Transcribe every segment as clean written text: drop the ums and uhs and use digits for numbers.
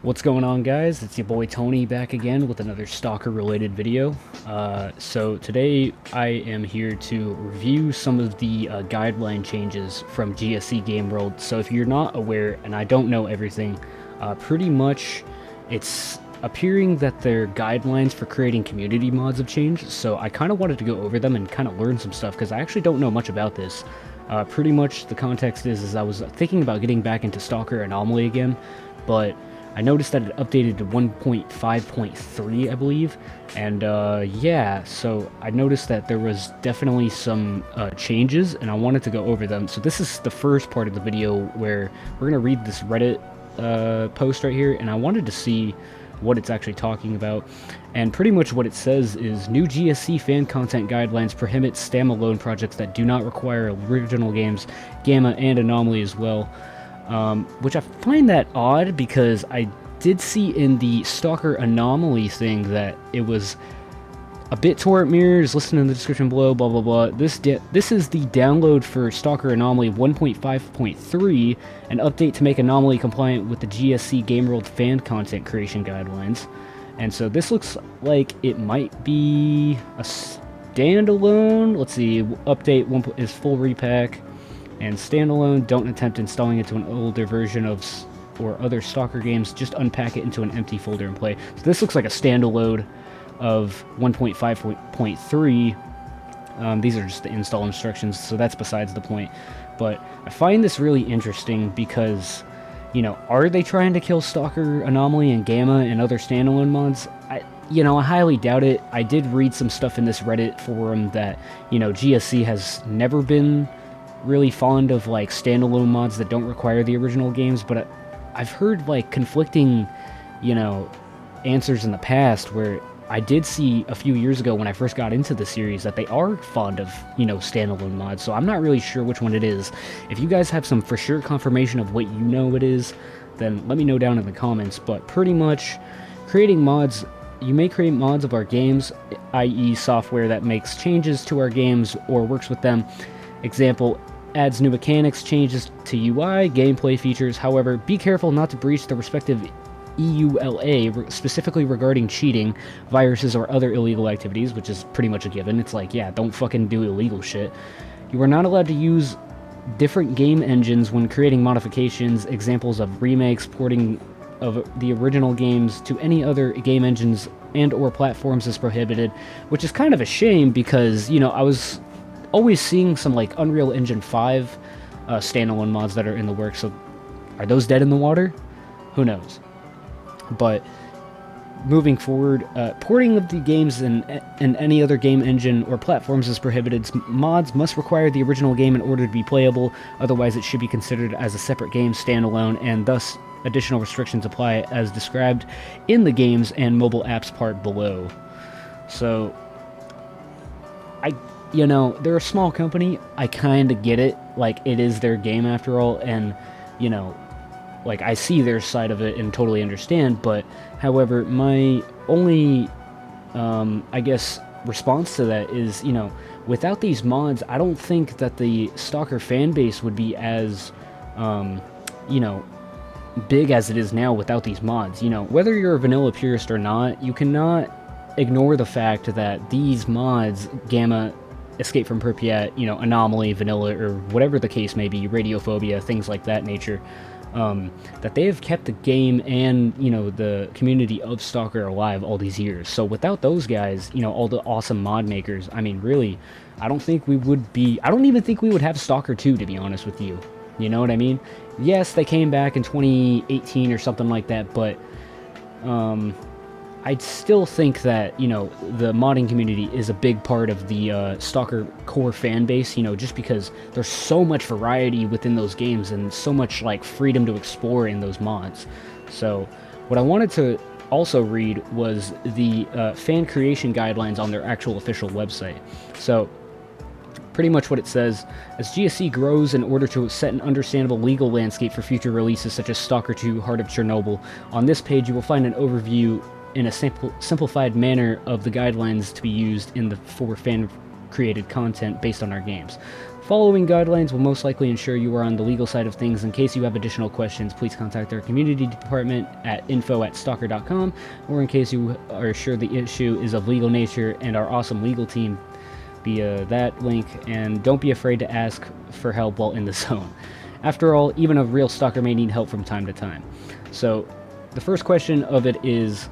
What's going on, guys? It's your boy Tony back again with another Stalker related video. So today I am here to review some of the guideline changes from GSC Game World. So if you're not aware, and I don't know everything, pretty much it's appearing that their guidelines for creating community mods have changed. So I kind of wanted to go over them and kind of learn some stuff because I actually don't know much about this. Pretty much the context is I was thinking about getting back into Stalker Anomaly again, but I noticed that it updated to 1.5.3, I believe, and yeah, so I noticed that there was definitely some changes, and I wanted to go over them. So this is the first part of the video where we're going to read this Reddit post right here, and I wanted to see what it's actually talking about. And pretty much what it says is, new GSC fan content guidelines prohibit standalone projects that do not require original games, Gamma and Anomaly as well. Which I find that odd because I did see in the Stalker Anomaly thing that it was a BitTorrent mirrors. Listen in the description below. Blah blah blah. This is the download for Stalker Anomaly 1.5.3, an update to make Anomaly compliant with the GSC Game World fan content creation guidelines. And so this looks like it might be a standalone. Let's see. Update 1 is full repack. And standalone, don't attempt installing it to an older version of or other Stalker games, just unpack it into an empty folder and play. So this looks like a standalone of 1.5.3. These are just the install instructions, so that's besides the point. But I find this really interesting because, you know, are they trying to kill Stalker Anomaly and Gamma and other standalone mods? I highly doubt it. I did read some stuff in this Reddit forum that, you know, GSC has never been really fond of like standalone mods that don't require the original games, but I've heard like conflicting, you know, answers in the past where I did see a few years ago when I first got into the series that they are fond of, you know, standalone mods, so I'm not really sure which one it is. If you guys have some for sure confirmation of what you know it is, then let me know down in the comments. But pretty much creating mods, you may create mods of our games, i.e. software that makes changes to our games or works with them. Example, adds new mechanics, changes to UI, gameplay features. However, be careful not to breach the respective EULA, specifically regarding cheating, viruses, or other illegal activities, which is pretty much a given. It's like, yeah, don't fucking do illegal shit. You are not allowed to use different game engines when creating modifications. Examples of remakes, porting of the original games to any other game engines and or platforms is prohibited, which is kind of a shame because, you know, I was always seeing some like Unreal Engine 5 standalone mods that are in the works. So are those dead in the water? Who knows? But moving forward, porting of the games in any other game engine or platforms is prohibited. Mods must require the original game in order to be playable, otherwise it should be considered as a separate game standalone, and thus additional restrictions apply as described in the games and mobile apps part below. So you know, they're a small company. I kind of get it. Like, it is their game after all, and, you know, like, I see their side of it and totally understand, but, however, my only, I guess, response to that is, you know, without these mods, I don't think that the Stalker fan base would be as, you know, big as it is now without these mods. You know, whether you're a vanilla purist or not, you cannot ignore the fact that these mods, Gamma, Escape from Pripyat, you know, Anomaly, Vanilla, or whatever the case may be, Radiophobia, things like that nature, that they have kept the game and, you know, the community of Stalker alive all these years. So without those guys, you know, all the awesome mod makers, I mean, really, I don't think we would be, I don't even think we would have Stalker 2, to be honest with you. You know what I mean? Yes, they came back in 2018 or something like that, but, I'd still think that, you know, the modding community is a big part of the Stalker core fan base, you know, just because there's so much variety within those games and so much, like, freedom to explore in those mods. So, what I wanted to also read was the fan creation guidelines on their actual official website. So, pretty much what it says, as GSC grows in order to set an understandable legal landscape for future releases such as Stalker 2, Heart of Chernobyl, on this page you will find an overview in a simplified manner of the guidelines to be used for fan-created content based on our games. Following guidelines will most likely ensure you are on the legal side of things. In case you have additional questions, please contact our community department at info@S.T.A.L.K.E.R.com, or in case you are sure the issue is of legal nature, and our awesome legal team via that link, and don't be afraid to ask for help while in the zone. After all, even a real stalker may need help from time to time. So, the first question of it is,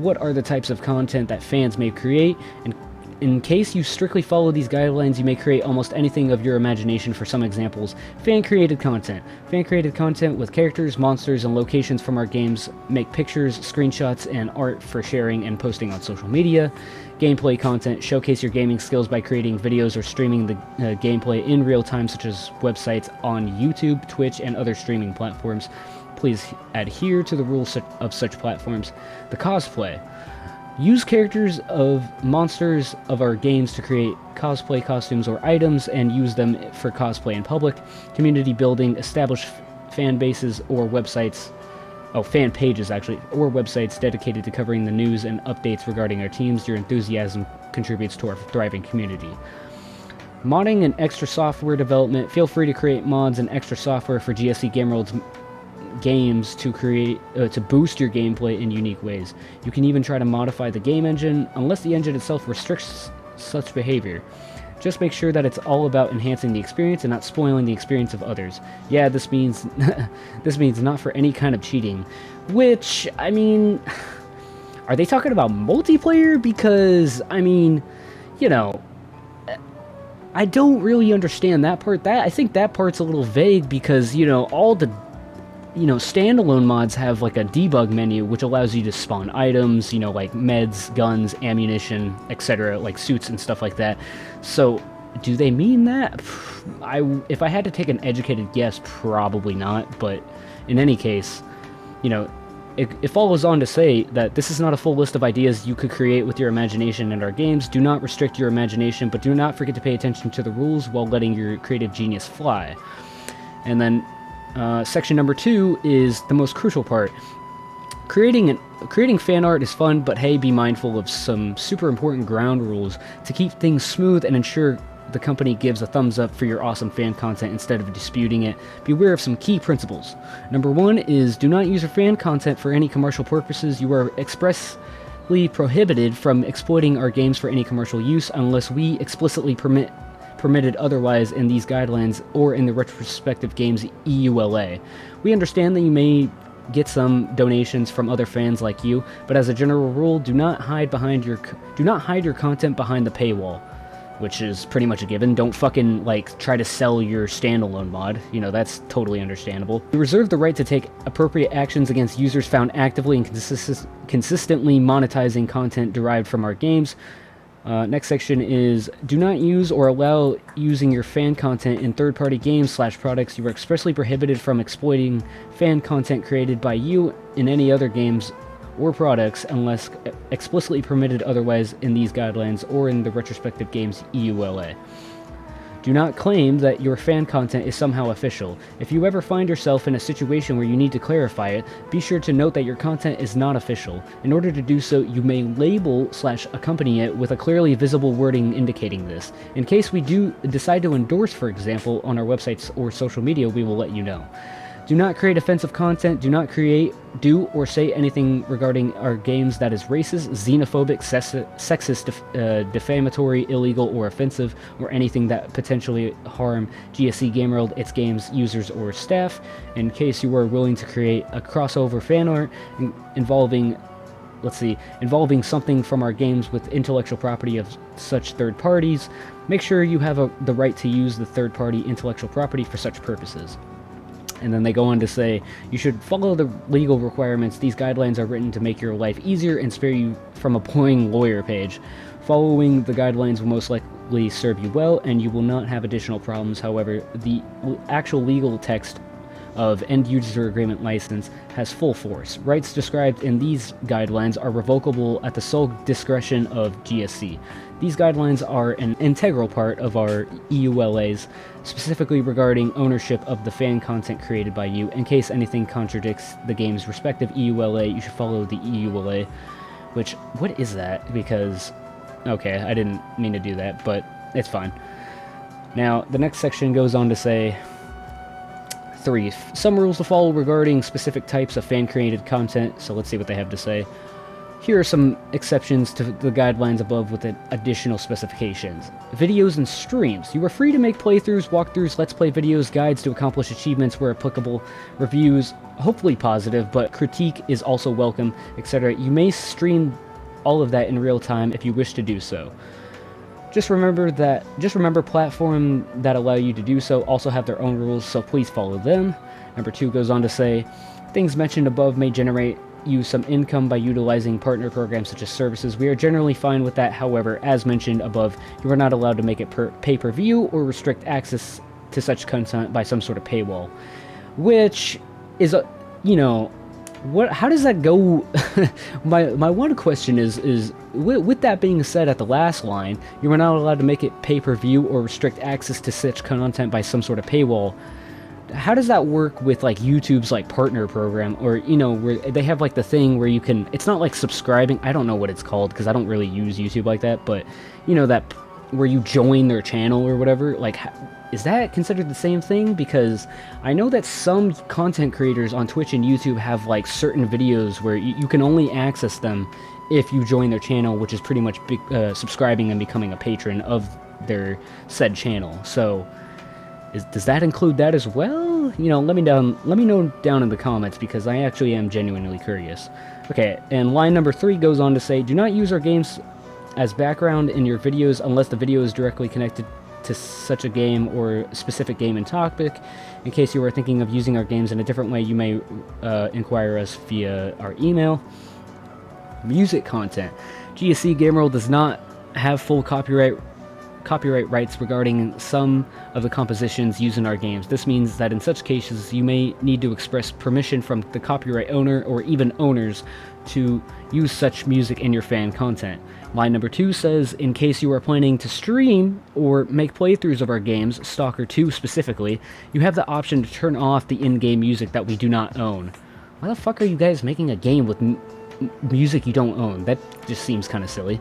what are the types of content that fans may create? And in case you strictly follow these guidelines, you may create almost anything of your imagination. For some examples, fan-created content. Fan-created content with characters, monsters, and locations from our games. Make pictures, screenshots, and art for sharing and posting on social media. Gameplay content. Showcase your gaming skills by creating videos or streaming the gameplay in real time, such as websites on YouTube, Twitch, and other streaming platforms. Please adhere to the rules of such platforms. The cosplay. Use characters of monsters of our games to create cosplay costumes or items and use them for cosplay in public. Community building. Establish fan bases or websites. Fan pages, actually, or websites dedicated to covering the news and updates regarding our teams. Your enthusiasm contributes to our thriving community. Modding and extra software development. Feel free to create mods and extra software for GSC Game World's games to create to boost your gameplay in unique ways. You can even try to modify the game engine, unless the engine itself restricts such behavior. Just make sure that it's all about enhancing the experience and not spoiling the experience of others. Yeah, this means not for any kind of cheating. Which, I mean, are they talking about multiplayer? Because, I mean, you know, I don't really understand that part. I think that part's a little vague because, you know, all the standalone mods have like a debug menu which allows you to spawn items, you know, like meds, guns, ammunition, etc., like suits and stuff like that. So, do they mean that? If I had to take an educated guess, probably not, but in any case, you know, it follows on to say that this is not a full list of ideas you could create with your imagination in our games. Do not restrict your imagination, but do not forget to pay attention to the rules while letting your creative genius fly. And then section number 2 is the most crucial part. Creating fan art is fun, but hey, be mindful of some super important ground rules to keep things smooth and ensure the company gives a thumbs up for your awesome fan content instead of disputing it. Beware of some key principles. Number 1 is do not use your fan content for any commercial purposes. You are expressly prohibited from exploiting our games for any commercial use unless we explicitly permitted otherwise in these guidelines or in the retrospective game's EULA. We understand that you may get some donations from other fans like you, but as a general rule, do not hide your content behind the paywall, which is pretty much a given. Don't fucking try to sell your standalone mod. You know, that's totally understandable. We reserve the right to take appropriate actions against users found actively and consistently monetizing content derived from our games. Next section is, do not use or allow using your fan content in third-party games/products. You are expressly prohibited from exploiting fan content created by you in any other games or products unless explicitly permitted otherwise in these guidelines or in the retrospective game's EULA. Do not claim that your fan content is somehow official. If you ever find yourself in a situation where you need to clarify it, be sure to note that your content is not official. In order to do so, you may label/accompany it with a clearly visible wording indicating this. In case we do decide to endorse, for example, on our websites or social media, we will let you know. Do not create offensive content. Do not create, do, or say anything regarding our games that is racist, xenophobic, sexist, defamatory, illegal, or offensive, or anything that potentially harm GSC Game World, its games, users, or staff. In case you are willing to create a crossover fan art involving something from our games with intellectual property of such third parties, make sure you have the right to use the third-party intellectual property for such purposes. And then they go on to say, you should follow the legal requirements. These guidelines are written to make your life easier and spare you from a boring lawyer page. Following the guidelines will most likely serve you well, and you will not have additional problems. However, the actual legal text of end-user agreement license has full force. Rights described in these guidelines are revocable at the sole discretion of GSC. These guidelines are an integral part of our EULAs, specifically regarding ownership of the fan content created by you. In case anything contradicts the game's respective EULA, you should follow the EULA. Which, what is that? Because, okay, I didn't mean to do that, but it's fine. Now, the next section goes on to say, 3. Some rules to follow regarding specific types of fan-created content. So let's see what they have to say. Here are some exceptions to the guidelines above with additional specifications. Videos and streams. You are free to make playthroughs, walkthroughs, let's play videos, guides to accomplish achievements where applicable, reviews, hopefully positive, but critique is also welcome, etc. You may stream all of that in real time if you wish to do so. Just remember platforms that allow you to do so also have their own rules, so please follow them. Number 2 goes on to say, things mentioned above may generate you some income by utilizing partner programs such as services. We are generally fine with that. However, as mentioned above, you are not allowed to make it pay-per-view or restrict access to such content by some sort of paywall. Which is, how does that go? my one question is with that being said, at the last line, you are not allowed to make it pay-per-view or restrict access to such content by some sort of paywall. How does that work with like YouTube's like partner program, or where they have like the thing where you can, it's not like subscribing, I don't know what it's called because I don't really use YouTube like that, but that where you join their channel or whatever, like is that considered the same thing? Because I know that some content creators on Twitch and YouTube have like certain videos where you can only access them if you join their channel, which is pretty much subscribing and becoming a patron of their said channel. So does that include that as well? Let me know down in the comments, because I actually am genuinely curious. Okay, and line number 3 goes on to say, do not use our games as background in your videos unless the video is directly connected to such a game or specific game and topic. In case you are thinking of using our games in a different way, you may inquire us via our email. Music content. GSC Game World does not have full copyright rights regarding some of the compositions used in our games. This means that in such cases, you may need to express permission from the copyright owner or even owners to use such music in your fan content. Line number 2 says, in case you are planning to stream or make playthroughs of our games, S.T.A.L.K.E.R 2 specifically, you have the option to turn off the in-game music that we do not own. Why the fuck are you guys making a game with music you don't own? That just seems kind of silly.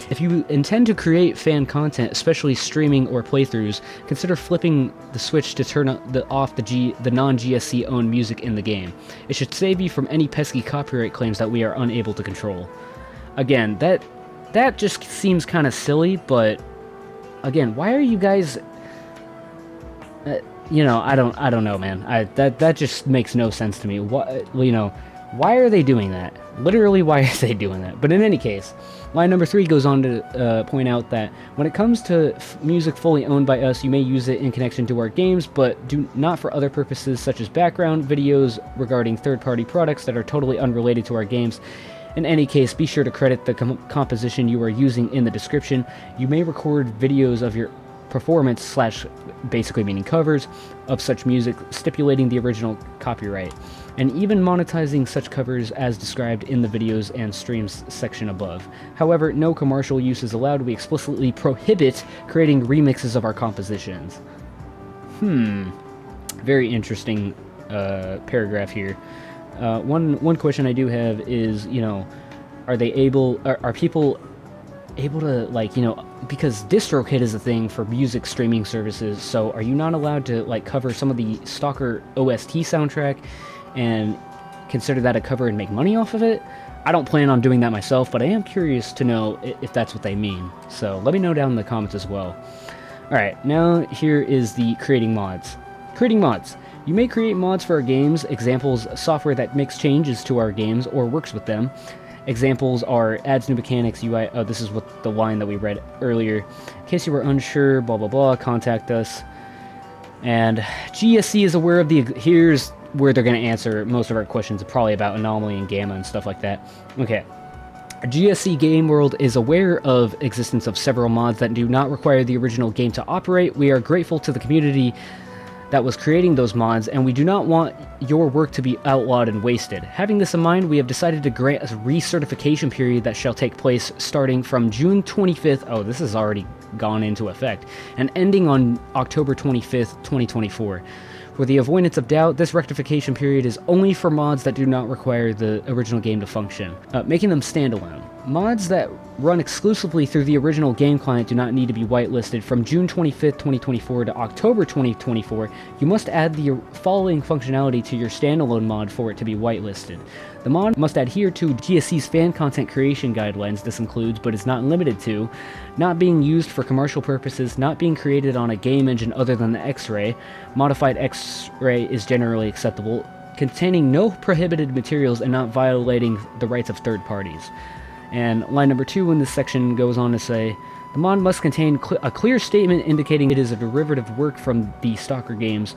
If you intend to create fan content, especially streaming or playthroughs, consider flipping the switch to turn off the non-GSC owned music in the game. It should save you from any pesky copyright claims that we are unable to control. Again, that just seems kind of silly, but again, why are you guys I don't know, man. That just makes no sense to me. Why are they doing that? Literally, why are they doing that? But in any case, line number 3 goes on to point out that when it comes to music fully owned by us, you may use it in connection to our games, but do not for other purposes such as background videos regarding third-party products that are totally unrelated to our games. In any case, be sure to credit the composition you are using in the description. You may record videos of your performance / basically meaning covers of such music, stipulating the original copyright, and even monetizing such covers as described in the videos and streams section above. However, no commercial use is allowed. We explicitly prohibit creating remixes of our compositions. Very interesting paragraph here. One question I do have is, are people able to, because DistroKid is a thing for music streaming services, so are you not allowed to cover some of the S.T.A.L.K.E.R OST soundtrack and consider that a cover and make money off of it? I don't plan on doing that myself, but I am curious to know if that's what they mean. So let me know down in the comments as well. Alright, now here is the creating mods. Creating mods. You may create mods for our games. Examples, software that makes changes to our games or works with them. Examples are adds new mechanics, UI. Oh, this is what the line that we read earlier. In case you were unsure, blah blah blah, contact us. And GSC is aware of here's where they're going to answer most of our questions, probably about Anomaly and Gamma and stuff like that. Okay. GSC Game World is aware of existence of several mods that do not require the original game to operate. We are grateful to the community that was creating those mods, and we do not want your work to be outlawed and wasted. Having this in mind, we have decided to grant a recertification period that shall take place starting from June 25th, oh, this has already gone into effect, and ending on October 25th, 2024. For the avoidance of doubt, this rectification period is only for mods that do not require the original game to function, making them standalone. Mods that run exclusively through the original game client do not need to be whitelisted. From June 25th, 2024 to October 2024, you must add the following functionality to your standalone mod for it to be whitelisted. The mod must adhere to GSC's fan content creation guidelines. This includes, but is not limited to, not being used for commercial purposes, not being created on a game engine other than the X-Ray, modified X-Ray is generally acceptable, containing no prohibited materials and not violating the rights of third parties. And line number 2 in this section goes on to say, the mod must contain a clear statement indicating it is a derivative work from the S.T.A.L.K.E.R games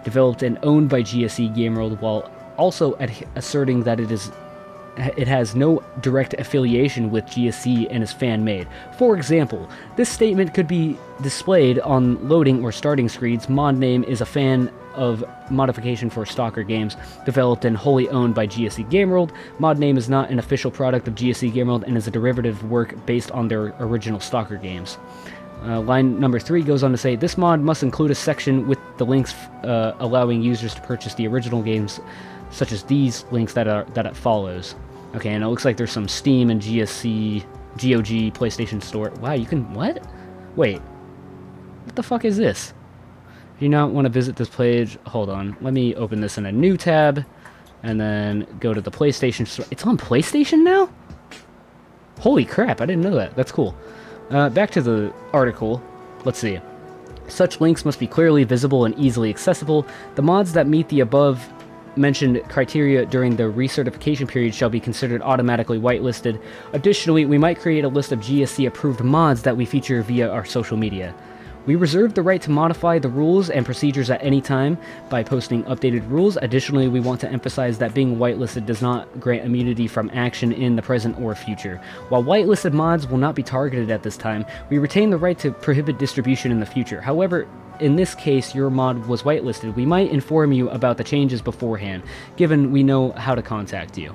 developed and owned by GSC Game World, while also asserting that it has no direct affiliation with GSC and is fan-made. For example, this statement could be displayed on loading or starting screens. Mod name is a fan of modification for S.T.A.L.K.E.R games developed and wholly owned by GSC Game World. Mod name is not an official product of GSC Game World and is a derivative work based on their original S.T.A.L.K.E.R games. Line number 3 goes on to say, this mod must include a section with the links allowing users to purchase the original games, such as these links that it follows. Okay, and it looks like there's some Steam and GSC, GOG, PlayStation Store. Wow, you can, what? Wait, what the fuck is this? If you not want to visit this page, hold on, let me open this in a new tab, and then go to the PlayStation Store. It's on PlayStation now? Holy crap, I didn't know that. That's cool. Back to the article. Let's see. Such links must be clearly visible and easily accessible. The mods that meet the above mentioned criteria during the recertification period shall be considered automatically whitelisted. Additionally, we might create a list of GSC approved mods that we feature via our social media. We reserve the right to modify the rules and procedures at any time by posting updated rules. Additionally, we want to emphasize that being whitelisted does not grant immunity from action in the present or future. While whitelisted mods will not be targeted at this time, we retain the right to prohibit distribution in the future. However, in this case, your mod was whitelisted. We might inform you about the changes beforehand, given we know how to contact you.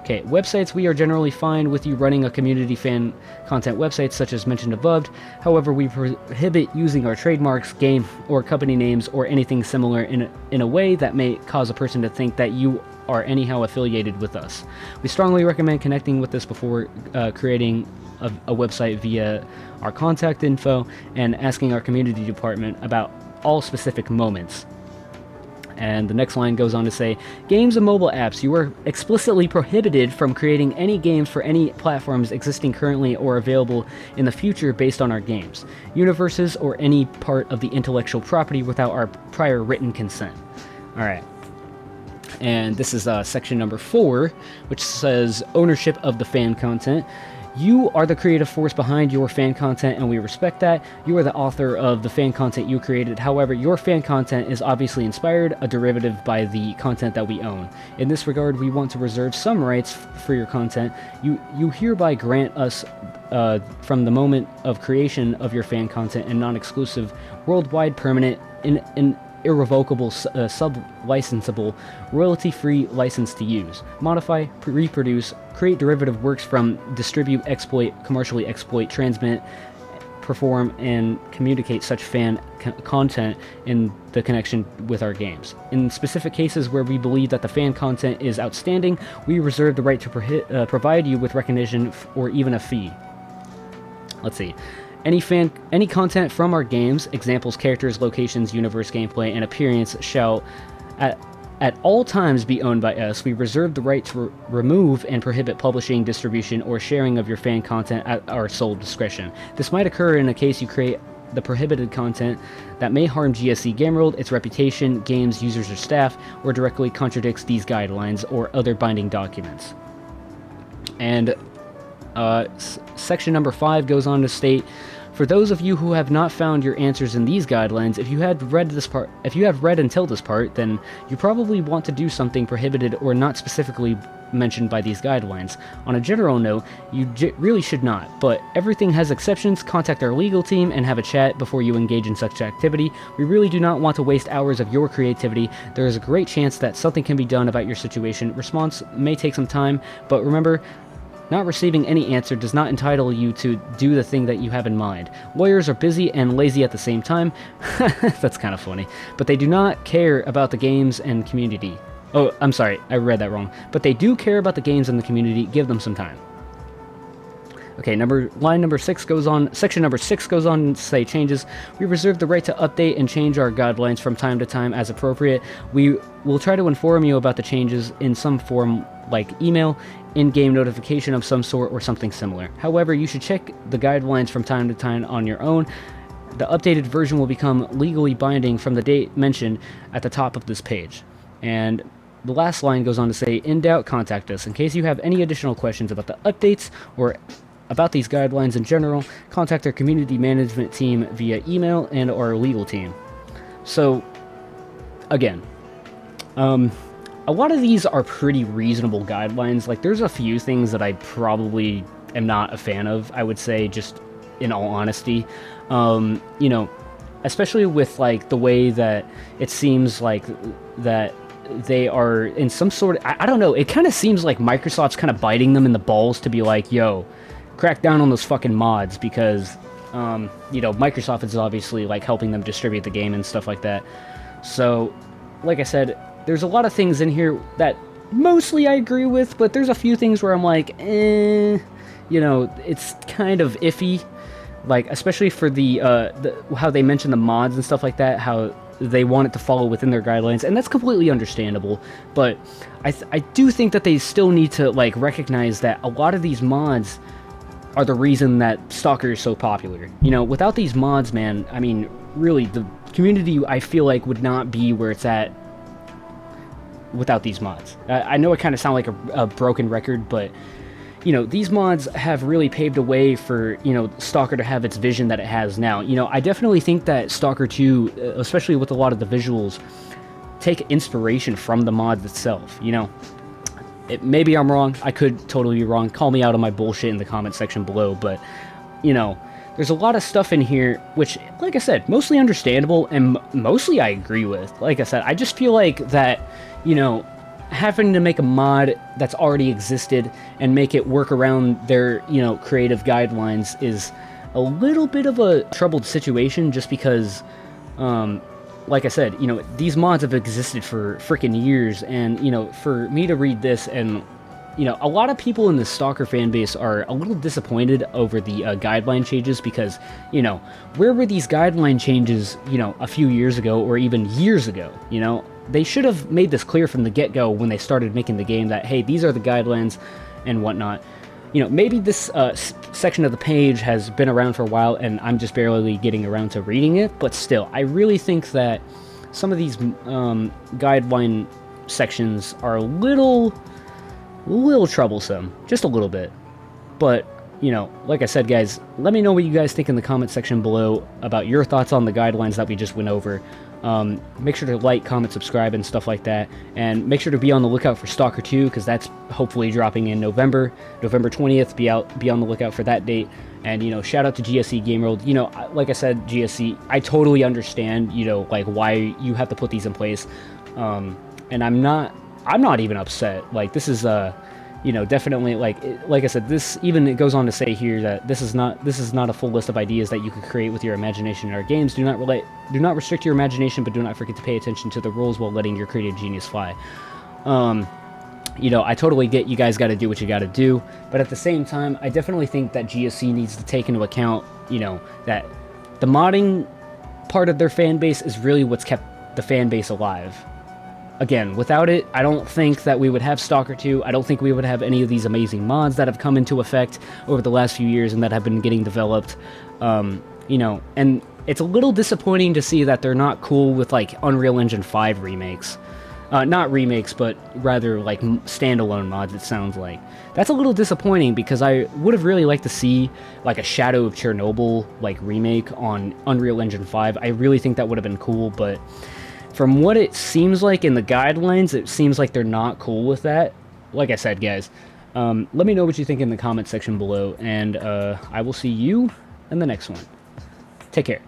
Okay, websites, we are generally fine with you running a community fan content website, such as mentioned above. However, we prohibit using our trademarks, game, or company names, or anything similar in a way that may cause a person to think that you are anyhow affiliated with us. We strongly recommend connecting with us before creating a website via our contact info and asking our community department about all specific moments. And the next line goes on to say, games and mobile apps, you are explicitly prohibited from creating any games for any platforms existing currently or available in the future based on our games, universes, or any part of the intellectual property without our prior written consent. Alright. And this is section number 4, which says ownership of the fan content. You are the creative force behind your fan content, and we respect that. You are the author of the fan content you created. However, your fan content is obviously inspired, a derivative by the content that we own. In this regard, we want to reserve some rights for your content. You hereby grant us, from the moment of creation of your fan content, and non-exclusive, worldwide, permanent, irrevocable, sub-licensable, royalty-free license to use, modify, reproduce, create derivative works from, distribute, exploit, commercially exploit, transmit, perform, and communicate such fan content in the connection with our games. In specific cases where we believe that the fan content is outstanding, we reserve the right to provide you with recognition or even a fee. Let's see. Any content from our games, examples, characters, locations, universe, gameplay, and appearance shall at all times be owned by us. We reserve the right to remove and prohibit publishing, distribution, or sharing of your fan content at our sole discretion. This might occur in a case you create the prohibited content that may harm GSC Game World, its reputation, games, users, or staff, or directly contradicts these guidelines or other binding documents. And section number 5 goes on to state, for those of you who have not found your answers in these guidelines, if you have read until this part, then you probably want to do something prohibited or not specifically mentioned by these guidelines. On a general note, you really should not, but everything has exceptions. Contact our legal team and have a chat before you engage in such activity. We really do not want to waste hours of your creativity. There is a great chance that something can be done about your situation. Response may take some time, but remember, not receiving any answer does not entitle you to do the thing that you have in mind. Lawyers are busy and lazy at the same time. That's kind of funny. But they do not care about the games and community. Oh, I'm sorry, I read that wrong. But they do care about the games and the community. Give them some time. Okay, line number 6 goes on, section number 6 goes on to say changes. We reserve the right to update and change our guidelines from time to time as appropriate. We will try to inform you about the changes in some form like email, in-game notification of some sort, or something similar. However, you should check the guidelines from time to time on your own. The updated version will become legally binding from the date mentioned at the top of this page. And the last line goes on to say, in doubt, contact us. In case you have any additional questions about the updates or about these guidelines in general, contact our community management team via email and our legal team. So, again, a lot of these are pretty reasonable guidelines. Like, there's a few things that I probably am not a fan of, I would say, just in all honesty. You know, especially with, like, the way that it seems like that they are in some sort of... I don't know, it kind of seems like Microsoft's kind of biting them in the balls to be like, yo, crack down on those fucking mods, because, you know, Microsoft is obviously, like, helping them distribute the game and stuff like that. So, like I said, there's a lot of things in here that mostly I agree with, but there's a few things where I'm like, you know, it's kind of iffy. Like, especially for the how they mention the mods and stuff like that, how they want it to follow within their guidelines, and that's completely understandable. But I do think that they still need to, like, recognize that a lot of these mods are the reason that S.T.A.L.K.E.R is so popular. You know, without these mods, man, I mean, really, the community, I feel like, would not be where it's at without these mods. I know it kind of sounds like a broken record, but, you know, these mods have really paved a way for, you know, S.T.A.L.K.E.R to have its vision that it has now. You know, I definitely think that S.T.A.L.K.E.R 2, especially with a lot of the visuals, take inspiration from the mods itself, you know. Maybe I'm wrong. I could totally be wrong. Call me out on my bullshit in the comment section below, but, you know, there's a lot of stuff in here which, like I said, mostly understandable and mostly I agree with. Like I said, I just feel like that, you know, having to make a mod that's already existed and make it work around their, you know, creative guidelines is a little bit of a troubled situation, just because, like I said, you know, these mods have existed for freaking years, and, you know, for me to read this, and, you know, a lot of people in the S.T.A.L.K.E.R fan base are a little disappointed over the guideline changes, because, you know, where were these guideline changes, you know, a few years ago, or even years ago, you know? They should have made this clear from the get-go when they started making the game that, hey, these are the guidelines and whatnot. You know, maybe this section of the page has been around for a while and I'm just barely getting around to reading it, but still, I really think that some of these guideline sections are a little troublesome, just a little bit. But, you know, like I said, guys, let me know what you guys think in the comment section below about your thoughts on the guidelines that we just went over. Make sure to like, comment, subscribe, and stuff like that, and make sure to be on the lookout for S.T.A.L.K.E.R 2, because that's hopefully dropping in November 20th. Be on the lookout for that date. And, you know, shout out to GSC Game World. You know, like I said, GSC, I totally understand, you know, like, why you have to put these in place, and I'm not even upset. Like, this is you know, definitely, like I said, this even, it goes on to say here that this is not a full list of ideas that you could create with your imagination in our games. Do not restrict your imagination, but do not forget to pay attention to the rules while letting your creative genius fly. You know, I totally get you guys got to do what you got to do, but at the same time, I definitely think that GSC needs to take into account, you know, that the modding part of their fan base is really what's kept the fan base alive. Again, without it, I don't think that we would have S.T.A.L.K.E.R 2. I don't think we would have any of these amazing mods that have come into effect over the last few years and that have been getting developed. You know, and it's a little disappointing to see that they're not cool with, like, Unreal Engine 5 remakes. Not remakes, but rather, like, standalone mods, it sounds like. That's a little disappointing, because I would have really liked to see, like, a Shadow of Chernobyl, like, remake on Unreal Engine 5. I really think that would have been cool, but from what it seems like in the guidelines, it seems like they're not cool with that. Like I said, guys, let me know what you think in the comment section below, and I will see you in the next one. Take care.